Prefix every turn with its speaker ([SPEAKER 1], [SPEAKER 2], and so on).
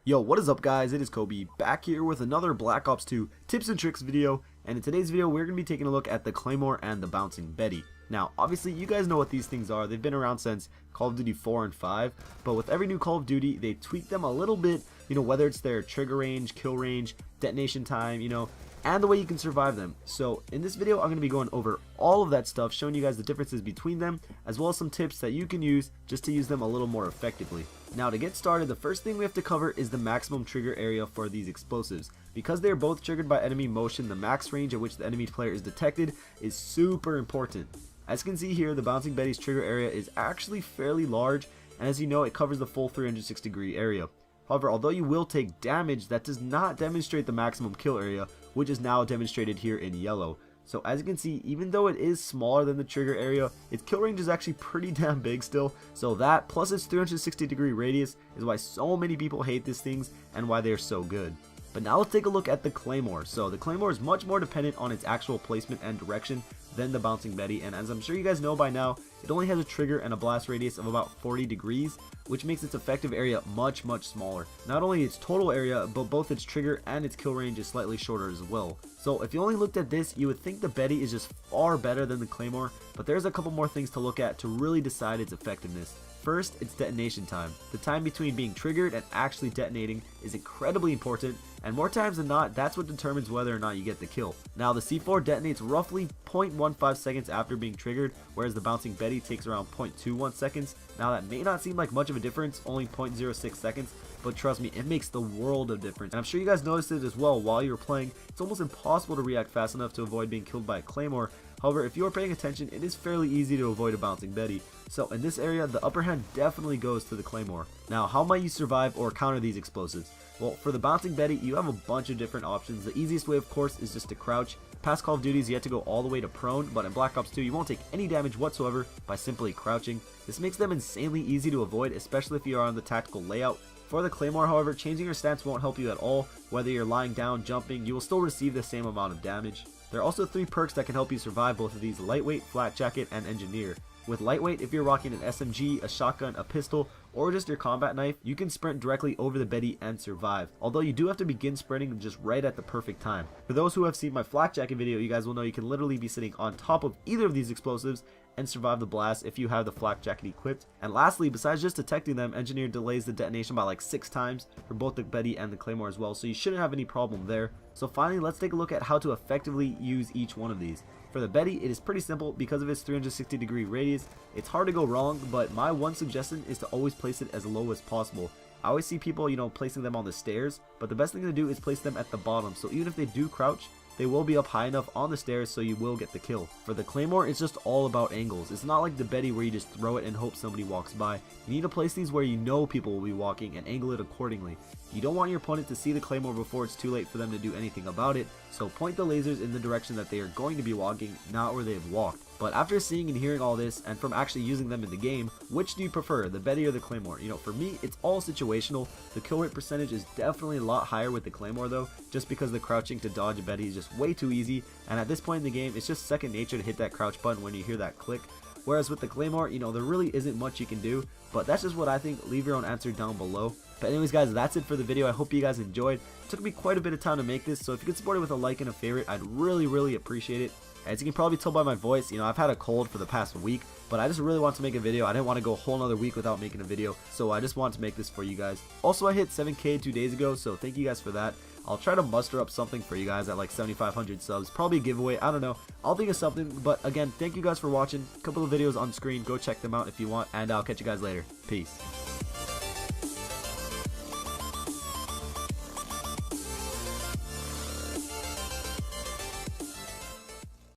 [SPEAKER 1] Yo, what is up guys, it is Kobe, back here with another Black Ops 2 tips and tricks video, and in today's video we're going to be taking a look at the Claymore and the Bouncing Betty. Now, obviously you guys know what these things are, they've been around since Call of Duty 4 and 5, but with every new Call of Duty they tweak them a little bit, whether it's their trigger range, kill range, detonation time, and the way you can survive them. So in this video I'm going to be going over all of that stuff, showing you guys the differences between them, as well as some tips that you can use just to use them a little more effectively. Now to get started, the first thing we have to cover is the maximum trigger area for these explosives. Because they are both triggered by enemy motion, the max range at which the enemy player is detected is super important. As you can see here, the Bouncing Betty's trigger area is actually fairly large, and as you know, it covers the full 360-degree area. However, although you will take damage, that does not demonstrate the maximum kill area, which is now demonstrated here in yellow. So as you can see, even though it is smaller than the trigger area, its kill range is actually pretty damn big still. So that, plus its 360-degree radius, is why so many people hate these things and why they are so good. But now let's take a look at the Claymore. So the Claymore is much more dependent on its actual placement and direction than the Bouncing Betty, and as I'm sure you guys know by now, it only has a trigger and a blast radius of about 40 degrees, which makes its effective area much smaller. Not only its total area, but both its trigger and its kill range is slightly shorter as well. So if you only looked at this, you would think the Betty is just far better than the Claymore, but there's a couple more things to look at to really decide its effectiveness. First, its detonation time. The time between being triggered and actually detonating is incredibly important, and more times than not, that's what determines whether or not you get the kill. Now, the C4 detonates roughly 0.15 seconds after being triggered, whereas the Bouncing Betty takes around 0.21 seconds. Now, that may not seem like much of a difference, only 0.06 seconds, but trust me, it makes the world of difference. And I'm sure you guys noticed it as well while you were playing. It's almost impossible to react fast enough to avoid being killed by a Claymore. However, if you are paying attention, it is fairly easy to avoid a Bouncing Betty. So in this area, the upper hand definitely goes to the Claymore. Now, how might you survive or counter these explosives? Well, for the Bouncing Betty, you have a bunch of different options. The easiest way, of course, is just to crouch. Past Call of Duties, you have to go all the way to prone, but in Black Ops 2, you won't take any damage whatsoever by simply crouching. This makes them insanely easy to avoid, especially if you are on the tactical layout. For the Claymore, however, changing your stance won't help you at all. Whether you're lying down, jumping, you will still receive the same amount of damage. There are also 3 perks that can help you survive both of these: Lightweight, Flat Jacket, and Engineer. With Lightweight, if you're rocking an SMG, a shotgun, a pistol, or just your combat knife, you can sprint directly over the Betty and survive, although you do have to begin sprinting just right at the perfect time. For those who have seen my Flak Jacket video, you guys will know you can literally be sitting on top of either of these explosives and survive the blast if you have the Flak Jacket equipped. And lastly, besides just detecting them, Engineer delays the detonation by like 6 times for both the Betty and the Claymore as well, so you shouldn't have any problem there. So finally, let's take a look at how to effectively use each one of these. For the Betty, it is pretty simple because of its 360-degree radius. It's hard to go wrong, but my one suggestion is to always place it as low as possible. I always see people, placing them on the stairs, but the best thing to do is place them at the bottom, so even if they do crouch, they will be up high enough on the stairs so you will get the kill. For the Claymore, it's just all about angles. It's not like the Betty where you just throw it and hope somebody walks by. You need to place these where you know people will be walking and angle it accordingly. You don't want your opponent to see the Claymore before it's too late for them to do anything about it, so point the lasers in the direction that they are going to be walking, not where they have walked. But after seeing and hearing all this, and from actually using them in the game, which do you prefer, the Betty or the Claymore? For me, it's all situational. The kill rate percentage is definitely a lot higher with the Claymore though, just because the crouching to dodge a Betty is just way too easy, and at this point in the game, it's just second nature to hit that crouch button when you hear that click. Whereas with the Claymore, there really isn't much you can do, but that's just what I think. Leave your own answer down below. But anyways guys, that's it for the video. I hope you guys enjoyed. It took me quite a bit of time to make this, so if you could support it with a like and a favorite, I'd really appreciate it. As you can probably tell by my voice, I've had a cold for the past week, but I just really want to make a video. I didn't want to go a whole nother week without making a video, so I just wanted to make this for you guys. Also, I hit 7K 2 days ago, so thank you guys for that. I'll try to muster up something for you guys at like 7,500 subs, probably a giveaway, I don't know. I'll think of something, but again, thank you guys for watching. A couple of videos on screen, go check them out if you want, and I'll catch you guys later. Peace.